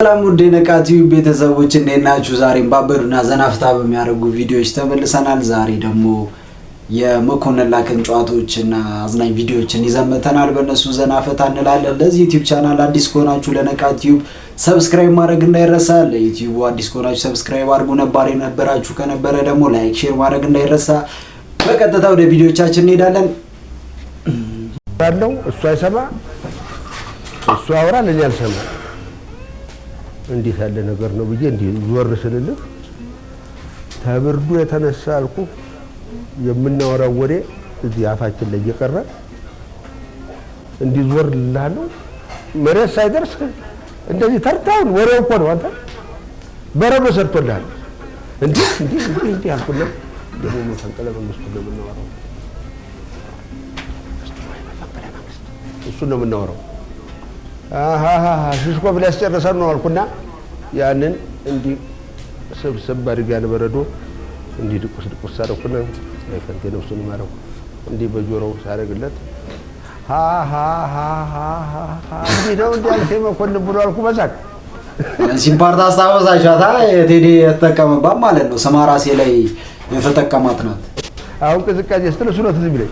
ሰላም ወደ ነቃቲው ቤተሰቦች እንዴት ናችሁ? ዛሬም ባበዱና ዘናፍታ በሚያደርጉ ቪዲዮዎች ተመልሰናል። ዛሬ ደግሞ የመኮንን ላከን ጨዋታዎችና አዝናኝ ቪዲዮዎችን ይዘን መተናል። በእነሱ ዘናፈታ እንላለን። ለዚህ ዩቲዩብ ቻናል አዲስ ከሆናችሁ ለነቃቲው ሰብስክራይብ ማድረግ እንዳይረሳ። ለዩቲዩብ አዲስ ከሆናችሁ ሰብስክራይብ አድርጉ። ነባር የነበራችሁ ከነበረ ደግሞ ላይክ፣ ሼር ማድረግ እንዳይረሳ። በቀጥታ ወደ ቪዲዮዎቻችን እንሄዳለን። ያለው እሱ አይሰማ እሱ ያወራል እኔ አልሰማ እንዴት ያለ ነገር ነው ብዬ እንዴ ዞር ስልልህ ተብርዱ የተነሳ አልኩ የምናወራው ወሬ እዚህ አፋችን ላይ እየቀረ እንዲ ዞር ልላለው መሬት ሳይደርስ እንደዚህ ተርታውን ወሬው እኮ ነው አንተ በረዶ ሰርቶልሃል እንዴ አልኩና ደግሞ መፈንቅለ መንግስቱ ነው የምናወራው እሱ ነው የምናወራው ሽሽኮ ብለህ ያስጨርሰን ነው አልኩና ያንን እንዲ ሰብሰብ አድርገን በረዶ እንዲ ድቁስ አደረኩና ለፈንቴ ነፍሱን ማረው እንዲ በጆሮው ሳረግለት እንዲ ነው እንዲ አልከ መኮንን ብሎ አልኩ በዛክ ሲምፓርት አስታወሳሻታ ቴዲ የተጠቀመባት ማለት ነው። ሰማራሴ ላይ የተጠቀማት ናት። አሁን ቅዝቃዜ ስትል እሱ ነው ትዝ ቢለኝ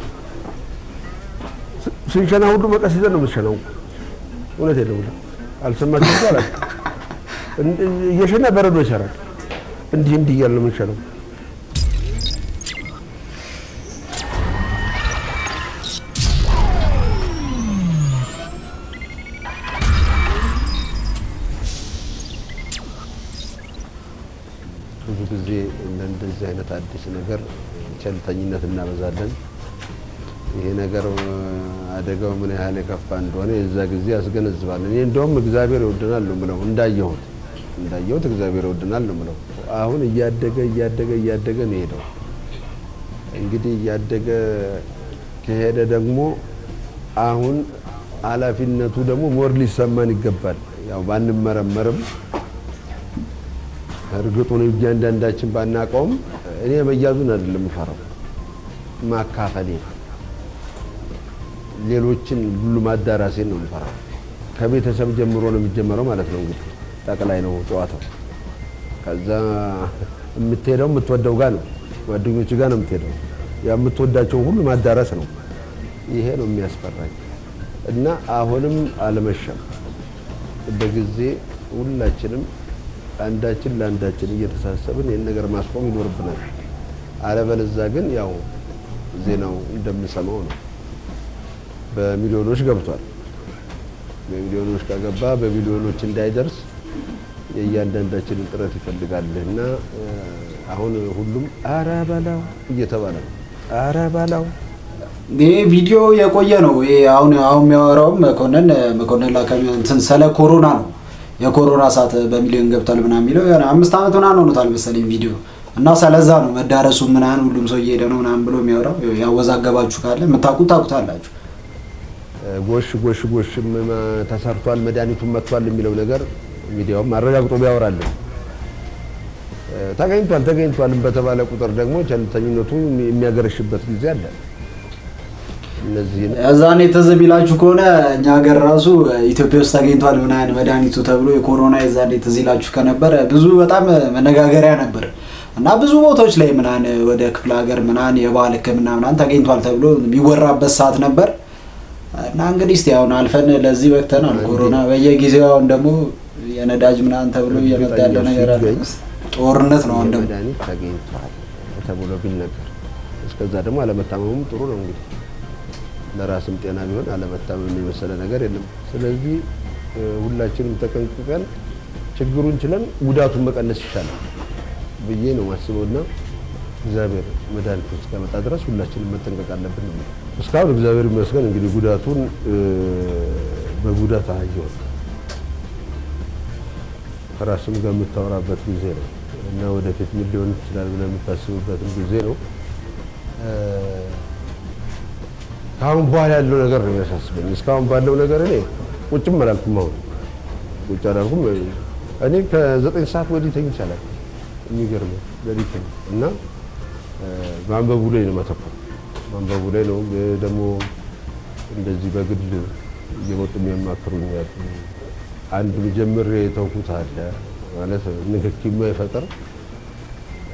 ስንሸና ሁሉ መቀስ ይዘን ነው የምትሸናው። እውነት የለም አልሰማችሁም ማለት የሸና በረዶ ይሰራል እንዲህ እያለ ነው የምንሸነው። ብዙ ጊዜ እንደዚህ አይነት አዲስ ነገር ቸልተኝነት እናበዛለን። ይሄ ነገር አደጋው ምን ያህል የከፋ እንደሆነ የዛ ጊዜ ያስገነዝባል። እኔ እንደውም እግዚአብሔር ይወደናል ነው የምለው እንዳየሁት እግዚአብሔር ይወደናል ነው የምለው። አሁን እያደገ ነው ሄደው እንግዲህ እያደገ ከሄደ ደግሞ አሁን ኃላፊነቱ ደግሞ ሞር ሊሰማን ይገባል። ያው ባንመረመርም እርግጡን እያንዳንዳችን ባናቀውም እኔ መያዙን አይደለም የምፈራው ማካፈሌ ሌሎችን ሁሉ ማዳራሴን ነው የምፈራው። ከቤተሰብ ጀምሮ ነው የሚጀመረው ማለት ነው። እንግዲህ ጠቅላይ ነው ጨዋታው። ከዛ የምትሄደው የምትወደው ጋር ነው፣ ጓደኞች ጋር ነው የምትሄደው። ያ የምትወዳቸው ሁሉ ማዳረስ ነው። ይሄ ነው የሚያስፈራኝ እና አሁንም አለመሸም በጊዜ ሁላችንም አንዳችን ለአንዳችን እየተሳሰብን ይሄን ነገር ማስቆም ይኖርብናል። አለበለዚያ ግን ያው ዜናው እንደምሰማው ነው በሚሊዮኖች ገብቷል። በሚሊዮኖች ከገባ በሚሊዮኖች እንዳይደርስ የእያንዳንዳችንን ጥረት ይፈልጋልና አሁን ሁሉም አረ በላው እየተባለ ነው። አረ በላው ይሄ ቪዲዮ የቆየ ነው። ይሄ አሁን የሚያወራው መኮንን ላከን እንትን ስለ ኮሮና ነው። የኮሮና ሰዓት በሚሊዮን ገብቷል ምናምን የሚለው 5 ዓመት ምናምን ሆኖታል መሰለኝ ቪዲዮ እና ስለዛ ነው መዳረሱ ምናምን ሁሉም ሰው እየሄደ ነው ምናምን ብሎ የሚያወራው። ያወዛገባችሁ ካለ ታውቁታላችሁ። ጎሽ ተሰርቷል መድኃኒቱን መጥቷል የሚለው ነገር ሚዲያውም አረጋግጦ ቢያወራልን ተገኝቷል በተባለ ቁጥር ደግሞ ቸልተኝነቱ የሚያገረሽበት ጊዜ አለ። እነዚህ እዛኔ ትዝ ቢላችሁ ከሆነ እኛ ሀገር ራሱ ኢትዮጵያ ውስጥ ተገኝቷል ምናምን መድኃኒቱ ተብሎ የኮሮና የዛኔ ትዝ ይላችሁ ከነበረ ብዙ በጣም መነጋገሪያ ነበር እና ብዙ ቦታዎች ላይ ምናምን ወደ ክፍለ ሀገር ምናምን የባህል ሕክምና ምናምን ተገኝቷል ተብሎ የሚወራበት ሰዓት ነበር። እና እንግዲህ እስቲ አሁን አልፈን ለዚህ ወቅተናል። ኮሮና በየጊዜው አሁን ደግሞ የነዳጅ ምናምን ተብሎ እየመጣ ያለ ነገር አለ። ጦርነት ነው አሁን ደግሞ መድኃኒት ተገኝቷል ተብሎ ቢነገር እስከዛ ደግሞ አለመታመሙም ጥሩ ነው። እንግዲህ ለራስም ጤና ቢሆን አለመታመም የመሰለ ነገር የለም። ስለዚህ ሁላችንም ተጠንቅቀን ችግሩን ችለን ጉዳቱን መቀነስ ይሻላል ብዬ ነው ማስበውና እግዚአብሔር መድኃኒት እስከመጣ ድረስ ሁላችንም መጠንቀቅ አለብን። እስካሁን እግዚአብሔር ይመስገን እንግዲህ ጉዳቱን በጉዳት አየው ከራስም ጋር የምታወራበት ጊዜ ነው እና ወደፊት ምን ሊሆን ይችላል ብለህ የምታስብበት ጊዜ ነው። ካሁን በኋላ ያለው ነገር ነው የሚያሳስበኝ። እስካሁን ባለው ነገር እኔ ቁጭም አላልኩም። አሁን ቁጭ አላልኩም። እኔ ከ9 ሰዓት ወዲህ ተኝቻለሁ። የሚገርመው ለሊት እና ማንበቡ ላይ ነው ማተኮር ማንበቡ ላይ ነው ደግሞ እንደዚህ በግል እየመጡ የሚያማክሩኝ ያሉ አንዱ ጀምሬ የተውኩት አለ ማለት ንክኪ የማይፈጥር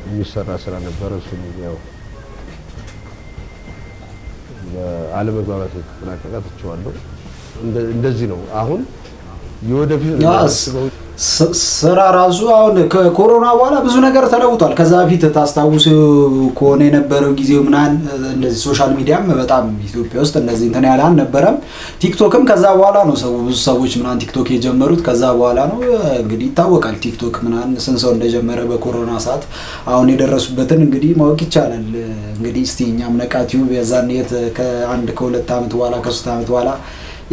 የሚሰራ ስራ ነበረ። እሱም ያው አለመግባባት የተጠናቀቀ ትቼዋለሁ። እንደዚህ ነው። አሁን የወደፊት ስራ ራሱ አሁን ከኮሮና በኋላ ብዙ ነገር ተለውጧል። ከዛ በፊት ታስታውሱ ከሆነ የነበረው ጊዜው ምናምን እንደዚህ ሶሻል ሚዲያም በጣም ኢትዮጵያ ውስጥ እንደዚህ እንትን ያለ አልነበረም። ቲክቶክም ከዛ በኋላ ነው ብዙ ሰዎች ምናምን ቲክቶክ የጀመሩት ከዛ በኋላ ነው። እንግዲህ ይታወቃል ቲክቶክ ምናምን ስንት ሰው እንደጀመረ በኮሮና ሰዓት አሁን የደረሱበትን እንግዲህ ማወቅ ይቻላል። እንግዲህ እስቲ እኛም ነቃ ቲዩብ የዛን የት ከ2 ዓመት በኋላ ከ3 ዓመት በኋላ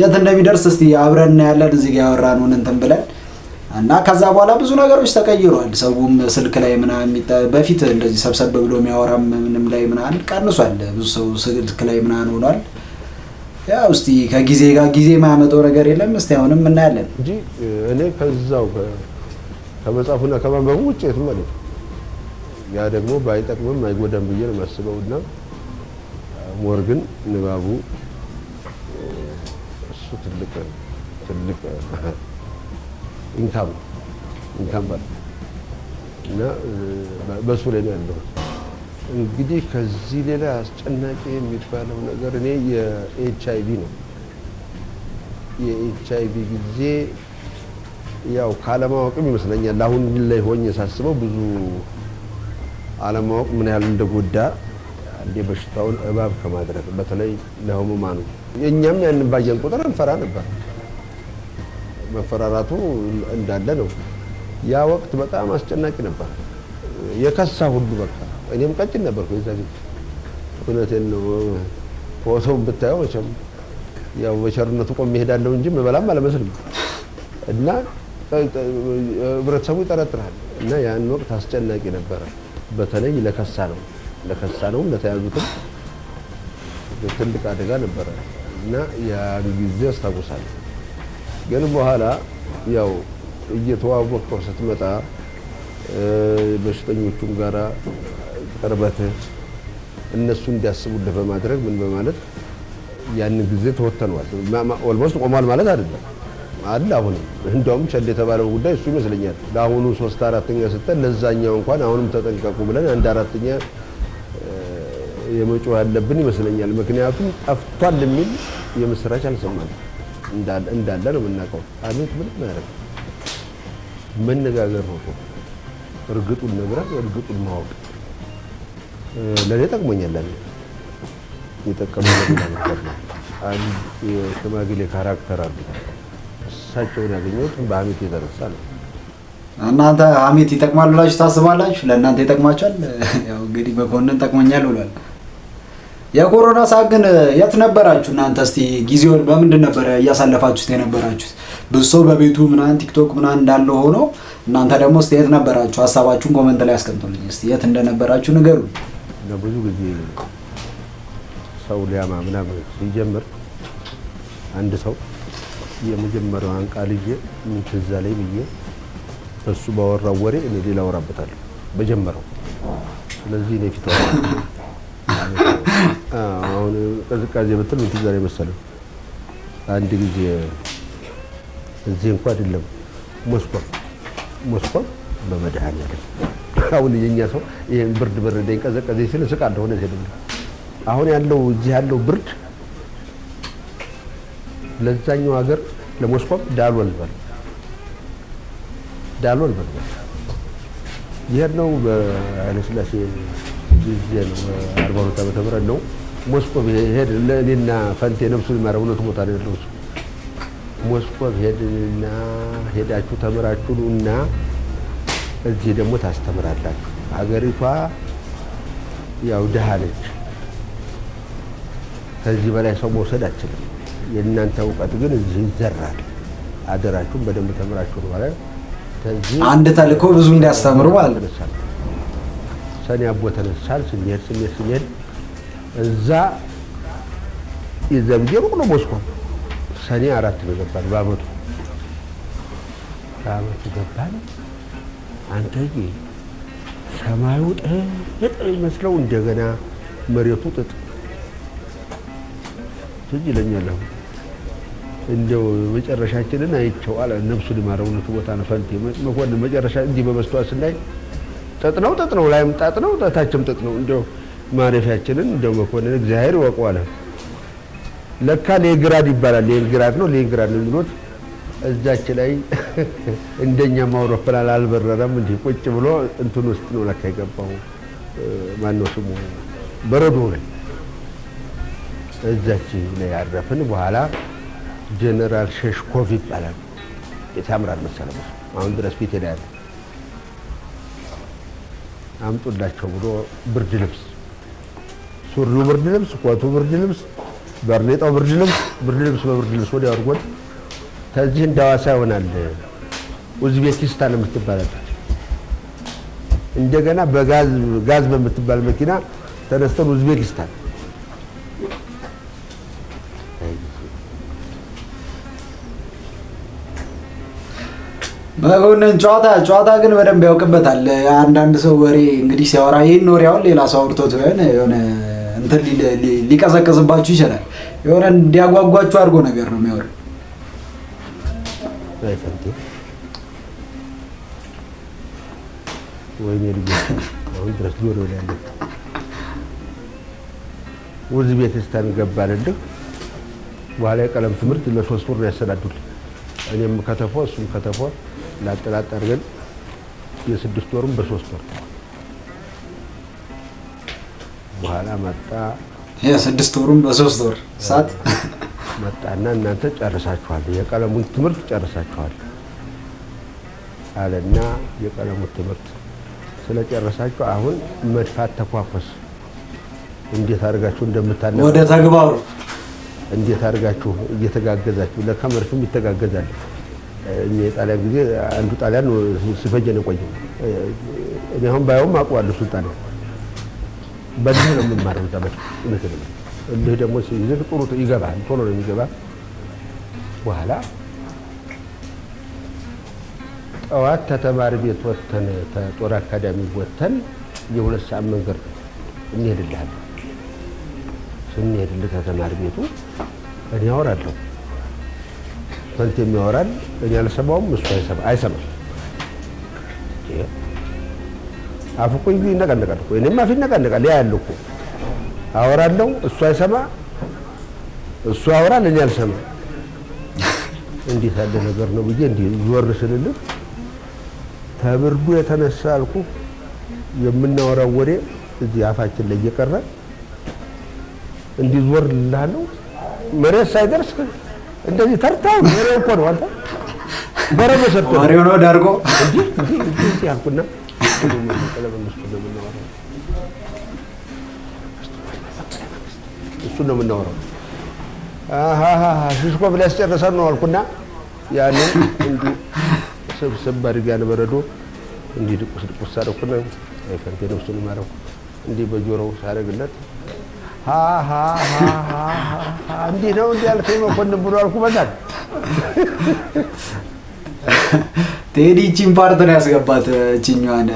የት እንደሚደርስ እስቲ አብረን ያለን እዚህ ጋር ያወራነውን እንትን ብለን እና ከዛ በኋላ ብዙ ነገሮች ተቀይሯል። ሰውም ስልክ ላይ ምናምን በፊት እንደዚህ ሰብሰብ ብሎ የሚያወራም ምንም ላይ ምናምን ቀንሷል። ብዙ ሰው ስልክ ላይ ምናምን ሆኗል። ያው እስቲ ከጊዜ ጋር ጊዜ የማያመጣው ነገር የለም። እስቲ አሁንም እናያለን እንጂ እኔ ከዛው ከመጻፉና ከማንበቡ ውጭ የትም ማለት ያ ደግሞ ባይጠቅምም አይጎዳም ብዬ ነው የማስበውና ሞር ግን ንባቡ እሱ ትልቅ ኢንካም ባለ እና በሱ ላይ ነው ያለው። እንግዲህ ከዚህ ሌላ አስጨናቂ የሚባለው ነገር እኔ የኤችአይቪ ነው። የኤችአይቪ ጊዜ ያው ካለማወቅም ይመስለኛል አሁን ላይ ሆኜ ሳስበው ብዙ አለማወቅ ምን ያህል እንደጎዳ አንዴ በሽታውን እባብ ከማድረግ በተለይ ለህሙማኑ የኛም ያንን ባየን ቁጥር እንፈራ ነበር። መፈራራቱ እንዳለ ነው። ያ ወቅት በጣም አስጨናቂ ነበር። የከሳ ሁሉ በቃ እኔም ቀጭን ነበርኩ የዛ ጊዜ እውነቴን ነው። ፎቶውን ብታየው መቼም ያው በቸርነቱ ቆሜ እሄዳለሁ እንጂ መበላም አልመስልም እና ህብረተሰቡ ይጠረጥራል እና ያን ወቅት አስጨናቂ ነበረ። በተለይ ለከሳ ነው ለተያዙትም ትልቅ አደጋ ነበረ እና ያን ጊዜ አስታውሳለሁ። ግን በኋላ ያው እየተዋወቀው ስትመጣ በሽተኞቹም ጋራ ቅርበት እነሱ እንዲያስቡልህ በማድረግ ምን በማለት ያን ጊዜ ተወተኗል። ኦልሞስት ቆሟል ማለት አይደለም አለ። አሁንም እንደውም ቸል የተባለው ጉዳይ እሱ ይመስለኛል። ለአሁኑ 3/4ኛ ስተን ለዛኛው እንኳን አሁንም ተጠንቀቁ ብለን 1/4ኛ የመጮህ ያለብን ይመስለኛል። ምክንያቱም ጠፍቷል የሚል የምስራች አልሰማንም። እንዳለ ነው የምናውቀው። አቤት ምን ማለት መነጋገር ነው። እርግጡን ነግራት እርግጡን ማወቅ ለኔ ጠቅሞኛል። ለኔ የጠቀመኝ ነገር ነው። አንድ የሽማግሌ ካራክተር አለ። እሳቸውን ያገኘሁት በሀሜት የተነሳ ነው። እናንተ ሀሜት ይጠቅማል ብላችሁ ታስባላችሁ? ለእናንተ ይጠቅማችኋል? ያው እንግዲህ መኮንን ጠቅሞኛል ብሏል። የኮሮና ሰዓት ግን የት ነበራችሁ እናንተ? እስቲ ጊዜውን በምንድን ነበር እያሳለፋችሁት የነበራችሁት? ብዙ ሰው በቤቱ ምናምን ቲክቶክ ምናምን እንዳለው ሆኖ እናንተ ደግሞ እስቲ የት ነበራችሁ? ሀሳባችሁን ኮሜንት ላይ አስቀምጡልኝ። እስቲ የት እንደነበራችሁ ንገሩ። ብዙ ጊዜ ሰው ሊያማ ምናምን ሲጀምር አንድ ሰው የመጀመሪያውን ቃል ይዤ ምን ትዝ አለኝ ብዬ እሱ ባወራው ወሬ እኔ ሌላ አወራበታለሁ በጀመረው። ስለዚህ እኔ ፊት አሁን ቅዝቃዜ ብትል ምን ትዝ አለኝ መሰለህ? አንድ ጊዜ እዚህ እንኳን አይደለም ሞስኮቭ በመድኃኒዓለም አሁን የኛ ሰው ይሄን ብርድ በረደኝ ቀዘቀዘኝ ሲል እስቃለሁ። ሆነ ሲል አሁን ያለው እዚህ ያለው ብርድ ለዛኛው ሀገር ለሞስኮቭ ዳልወል በል ይሄነው በኃይለ ሥላሴ ጊዜ ነው 42 ዓመተ ምህረት ነው። ሞስኮቭ ሄድ ለኔና ፈንቴ ነፍሱን ይማረው እውነቱ ቦታ ነው ያለው። ሞስኮቭ ሄድና ሄዳችሁ ተምራችሁና እዚህ ደግሞ ታስተምራላችሁ። ሀገሪቷ ያው ደሃ ነች። ከዚህ በላይ ሰው መውሰድ አትችልም። የእናንተ እውቀት ግን እዚህ ይዘራል። አደራችሁን በደንብ ተምራችሁ ነው ማለት ከዚህ አንድ ተልእኮ ብዙ እንዲያስተምሩ ማለት ነው። ሰኔ አቦ ተነሳል። ስንሄድ እዛ የዛ ጊዜ ሩቅ ነው ሞስኮቭ። ሰኔ 4 ነው ገባን። በአመቱ ገባን። አንተ ሰማዩ ጥጥ ይመስለው እንደገና መሬቱ ጥጥ ትዝ ይለኛል። እንደው መጨረሻችንን አይቼው አለ ነፍሱ ሊማረው ነው ቦታ ነው ፈንቴ መኮንን መጨረሻ እንዲህ በመስተዋት ስናይ ጠጥ ነው ላይም ጣጥ ነው ታችም ጠጥ ነው እንደው ማረፊያችንን እንደው መኮንን እግዚአብሔር ወቀው አለ ለካ ሌንግራድ ይባላል ሌንግራድ ነው የሚሉት እዛች ላይ እንደኛ አውሮፕላን አልበረረም እንዴ ቁጭ ብሎ እንትን ውስጥ ነው ለካ የገባው ማነው ስሙ በረዶ ላይ እዛች ላይ ያረፍን በኋላ ጀነራል ሸሽኮቭ ይባላል የታምራል መሰለኝ አሁን ድረስ ፊት ሄዳል አምጡላቸው ብሎ ብርድ ልብስ ሱሪው ብርድ ልብስ ኮቱ ብርድ ልብስ በርኔጣው ብርድ ልብስ በብርድ ልብስ ወዲያ አድርጎን ከዚህ እንዳዋሳ ይሆናል ኡዝቤኪስታን የምትባለው እንደገና በጋዝ በምትባል መኪና ተነስተን ኡዝቤኪስታን መኮንን ጨዋታ ግን በደንብ ያውቅበታል። አንዳንድ ሰው ወሬ እንግዲህ ሲያወራ ይሄን ወሬ አሁን ሌላ ሰው አውርቶት የሆነ እንትን ሊቀዘቅዝባችሁ ይችላል። የሆነ እንዲያጓጓችሁ አድርጎ ነገር ነው የሚያወራው። ወይኔ ልጅ አሁን ድረስ ጆሮ ላይ ያለ ኡዝቤኪስታን ገባንልህ። በኋላ የቀለም ትምህርት ለ3 ወር ነው ያሰናዱል። እኔም ከተፎ እሱም ከተፎ ላጥላጥ አድርገን የ6 ወሩን በ3 ወር በኋላ መጣ። የ6 ወሩን በ3 ወር ሰዓት መጣና እናንተ ጨርሳችኋል፣ የቀለሙን ትምህርት ጨርሳችኋል አለና የቀለሙን ትምህርት ስለጨረሳችሁ አሁን መድፋት ተኳኮስ እንዴት አድርጋችሁ እንደምታነሱ ወደ ተግባሩ እንዴት አድርጋችሁ እየተጋገዛችሁ ለከመርፍም ይተጋገዛል። እኛ የጣሊያን ጊዜ አንዱ ጣሊያን ሲፈጀን ቆየው። እኔ አሁን ባየውም አውቀዋለሁ ሱልጣን በዚህ ነው የምማረው ዘመድ እንትን እንደ ደግሞ ሲይዝ ጥሩ ይገባል ቶሎ ነው የሚገባ። በኋላ ጠዋት ተተማሪ ቤት ወተን ተጦር አካዳሚ ወተን የ2 ሰዓት መንገድ እንሄድልሃለን። ስንሄድልህ ተተማሪ ቤቱ እኔ አወራለሁ ፈንቴ የሚያወራል እኔ አልሰማውም እሱ አይሰማም። አፍቁ ይነቃነቃል እኮ እኔማ አፍ ይነቃነቃል ያያለሁ እኮ አወራለሁ እሱ አይሰማ እሱ ያወራል እኔ አልሰማ። እንዴት ያለ ነገር ነው ብዬ እንዲህ ዞር ስልልህ ተብርዱ የተነሳ አልኩ የምናወራው ወሬ እዚህ አፋችን ላይ እየቀረ እንዲህ ዞር ልላለሁ መሬት ሳይደርስ እንደዚህ ተርታው ወሬው እኮ ነው አንተ በረዶ ሰጥቶ ወሬው ነው ዳርጎ እንዴ ያልኩና እሱ ነው የምናወራው። ሽሽኮቭ ላይ ያስጨርሰን ነው አልኩና ያንን እንዲህ ስብስብ አድርጌ በረዶ እንዲህ ድቁስ አደረኩና ፈንቴ ነው እሱን ማረው እንዲህ በጆሮው ሳደርግለት እንዲህ ነው እንዲህ ያልከኝ መኮንን ብሎ አልኩ። በዛት ቴዲ እቺን ፓርት ነው ያስገባት። እቺኛዋን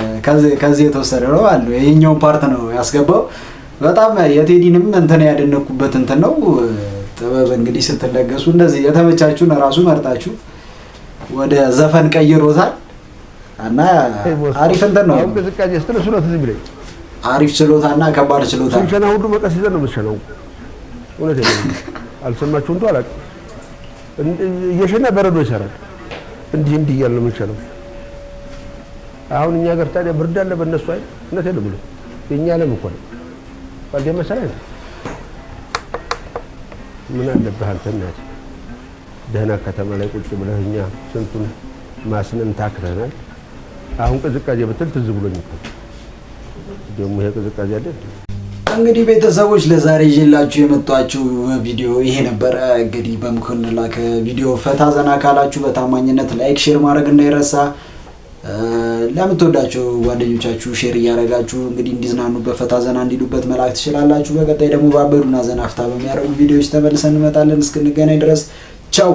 ከዚህ የተወሰደ ነው አሉ። ይሄኛውን ፓርት ነው ያስገባው። በጣም የቴዲንም እንትን ያደነኩበት እንትን ነው ጥበብ። እንግዲህ ስትለገሱ እንደዚህ የተመቻችሁን ራሱ መርጣችሁ ወደ ዘፈን ቀይሮታል እና አሪፍ እንትን ነው። አሁን ቅዝቃዜ ስትነሱ ነው ትዝ ብለኝ አሪፍ ችሎታና ከባድ ችሎታ ስንሸና ሁሉ መቀስ ይዘን ነው የምትሸናው። እውነቴን ነው። አልሰማችሁም እንኳን አላውቅም። እየሸና በረዶ ይሰራል። እንዲህ እያልን ነው የምንሸናው። አሁን እኛ ሀገር ታዲያ ብርድ አለ በእነሱ አይደል? እውነቴን ነው ብሎ የእኛ ዓለም እኮ ነው ባልዴ መሰለኝ። ምን አለብህ አንተ እናቴ ደህና ከተማ ላይ ቁጭ ብለህ እኛ ስንቱን ማስነን ታክተናል። አሁን ቅዝቃዜ ብትል ትዝ ብሎኝ እኮ ደግሞ ይሄ ቅዝቃዜ አይደል። እንግዲህ ቤተሰቦች ለዛሬ ይዤላችሁ የመጣችሁ ቪዲዮ ይሄ ነበር። እንግዲህ በመኮንን ላከ ቪዲዮ ፈታ ዘና ካላችሁ በታማኝነት ላይክ ሼር ማድረግ እንዳይረሳ። ለምትወዳችሁ ጓደኞቻችሁ ሼር እያደረጋችሁ እንግዲህ እንዲዝናኑበት ፈታ ዘና እንዲሉበት መላክ ትችላላችሁ። በቀጣይ ደግሞ ባበዱና ዘና ፍታ በሚያደርጉ ቪዲዮዎች ተመልሰን እንመጣለን። እስክንገናኝ ድረስ ቻው።